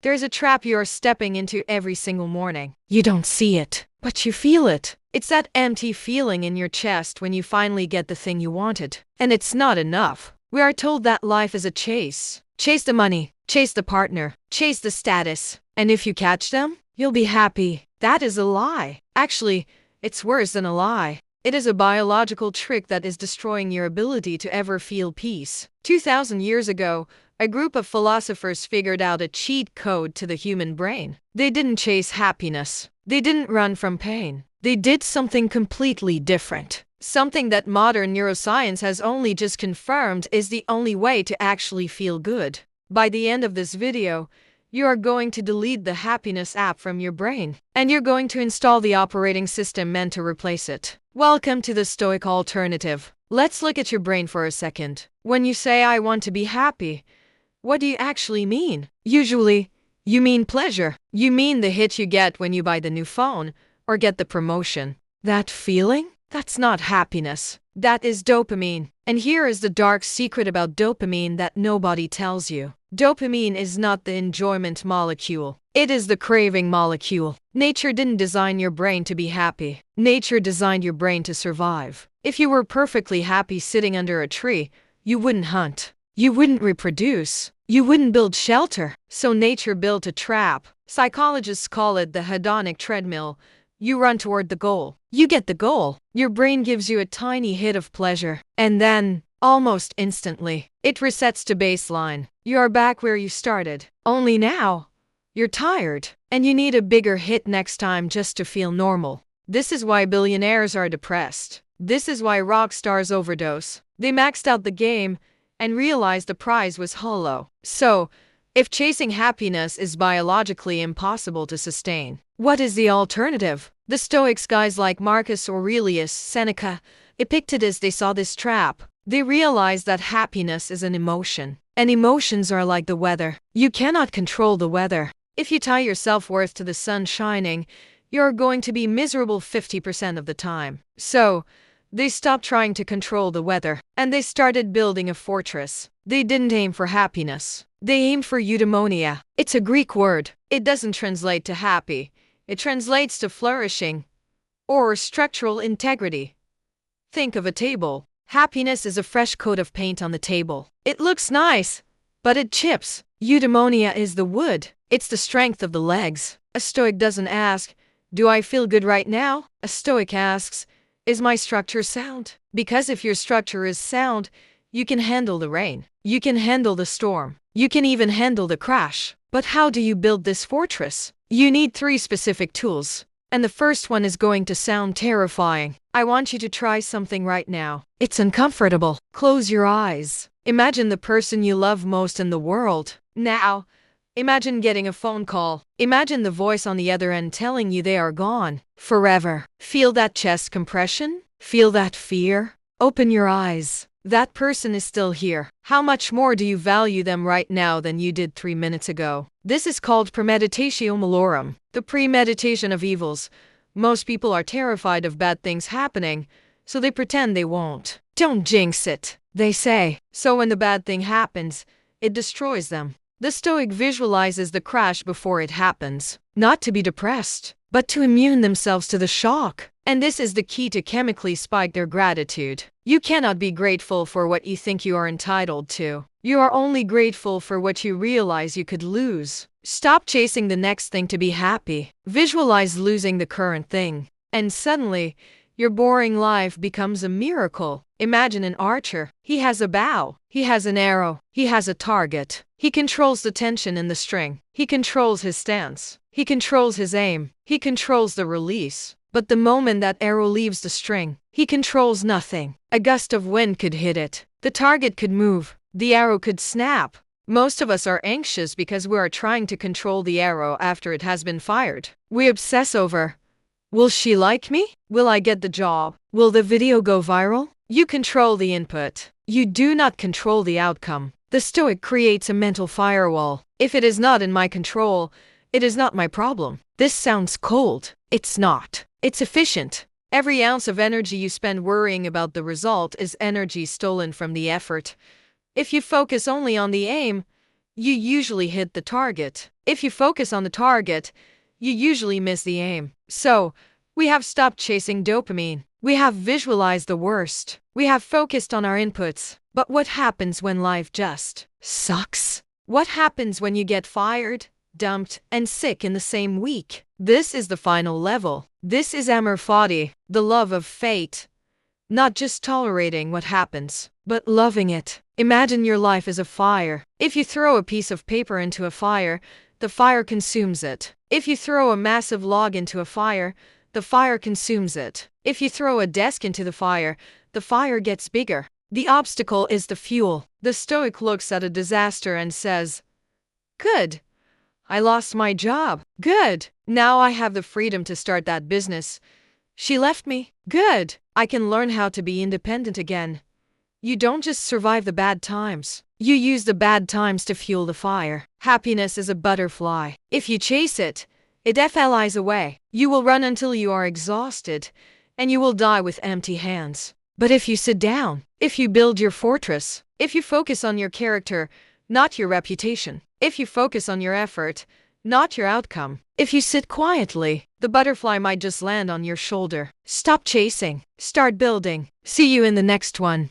There's a trap you're stepping into every single morning. You don't see it, but you feel it. It's that empty feeling in your chest when you finally get the thing you wanted. And it's not enough. We are told that life is a chase. Chase the money, chase the partner, chase the status. And if you catch them, you'll be happy. That is a lie. Actually, it's worse than a lie. It is a biological trick that is destroying your ability to ever feel peace. 2,000 years ago, a group of philosophers figured out a cheat code to the human brain. They didn't chase happiness. They didn't run from pain. They did something completely different. Something that modern neuroscience has only just confirmed is the only way to actually feel good. By the end of this video, you are going to delete the happiness app from your brain, and you're going to install the operating system meant to replace it. Welcome to the Stoic alternative. Let's look at your brain for a second. When you say, "I want to be happy," what do you actually mean? Usually, you mean pleasure. You mean the hit you get when you buy the new phone or get the promotion. That feeling? That's not happiness. That is dopamine. And here is the dark secret about dopamine that nobody tells you. Dopamine is not the enjoyment molecule. It is the craving molecule. Nature didn't design your brain to be happy. Nature designed your brain to survive. If you were perfectly happy sitting under a tree, you wouldn't hunt. You wouldn't reproduce. You wouldn't build shelter. So nature built a trap. Psychologists call it the hedonic treadmill. You run toward the goal. You get the goal. Your brain gives you a tiny hit of pleasure. And then, almost instantly, it resets to baseline. You are back where you started. Only now, you're tired. And you need a bigger hit next time just to feel normal. This is why billionaires are depressed. This is why rock stars overdose. They maxed out the game and realized the prize was hollow. So, if chasing happiness is biologically impossible to sustain, what is the alternative? The Stoics, guys like Marcus Aurelius, Seneca, Epictetus, they saw this trap. They realized that happiness is an emotion. And emotions are like the weather. You cannot control the weather. If you tie your self-worth to the sun shining, you're going to be miserable 50% of the time. So, they stopped trying to control the weather, and they started building a fortress. They didn't aim for happiness. They aimed for eudaimonia. It's a Greek word. It doesn't translate to happy. It translates to flourishing, or structural integrity. Think of a table. Happiness is a fresh coat of paint on the table. It looks nice, but it chips. Eudaimonia is the wood. It's the strength of the legs. A Stoic doesn't ask, "Do I feel good right now?" A Stoic asks, "Is my structure sound?" Because if your structure is sound, you can handle the rain. You can handle the storm. You can even handle the crash. But how do you build this fortress? You need 3 specific tools. And the first one is going to sound terrifying. I want you to try something right now. It's uncomfortable. Close your eyes. Imagine the person you love most in the world. Now, imagine getting a phone call. Imagine the voice on the other end telling you they are gone. Forever. Feel that chest compression? Feel that fear? Open your eyes. That person is still here. How much more do you value them right now than you did 3 minutes ago? This is called premeditatio malorum, the premeditation of evils. Most people are terrified of bad things happening, so they pretend they won't. Don't jinx it, they say. So when the bad thing happens, it destroys them. The Stoic visualizes the crash before it happens, not to be depressed, but to immune themselves to the shock. And this is the key to chemically spike their gratitude. You cannot be grateful for what you think you are entitled to. You are only grateful for what you realize you could lose. Stop chasing the next thing to be happy. Visualize losing the current thing. And suddenly, your boring life becomes a miracle. Imagine an archer. He has a bow. He has an arrow. He has a target. He controls the tension in the string. He controls his stance. He controls his aim. He controls the release. But the moment that arrow leaves the string, he controls nothing. A gust of wind could hit it. The target could move. The arrow could snap. Most of us are anxious because we are trying to control the arrow after it has been fired. We obsess over, will she like me? Will I get the job? Will the video go viral? You control the input. You do not control the outcome. The Stoic creates a mental firewall. If it is not in my control, it is not my problem. This sounds cold. It's not. It's efficient. Every ounce of energy you spend worrying about the result is energy stolen from the effort. If you focus only on the aim, you usually hit the target. If you focus on the target, you usually miss the aim. So, we have stopped chasing dopamine. We have visualized the worst. We have focused on our inputs. But what happens when life just sucks? What happens when you get fired, dumped, and sick in the same week? This is the final level. This is amor fati, the love of fate. Not just tolerating what happens, but loving it. Imagine your life as a fire. If you throw a piece of paper into a fire, the fire consumes it. If you throw a massive log into a fire, the fire consumes it. If you throw a desk into the fire gets bigger. The obstacle is the fuel. The Stoic looks at a disaster and says, "Good. I lost my job. Good. Now I have the freedom to start that business. She left me. Good. I can learn how to be independent again." You don't just survive the bad times. You use the bad times to fuel the fire. Happiness is a butterfly. If you chase it, it flies away. You will run until you are exhausted, and you will die with empty hands. But if you sit down, if you build your fortress, if you focus on your character, not your reputation, if you focus on your effort, not your outcome, if you sit quietly, the butterfly might just land on your shoulder. Stop chasing. Start building. See you in the next one.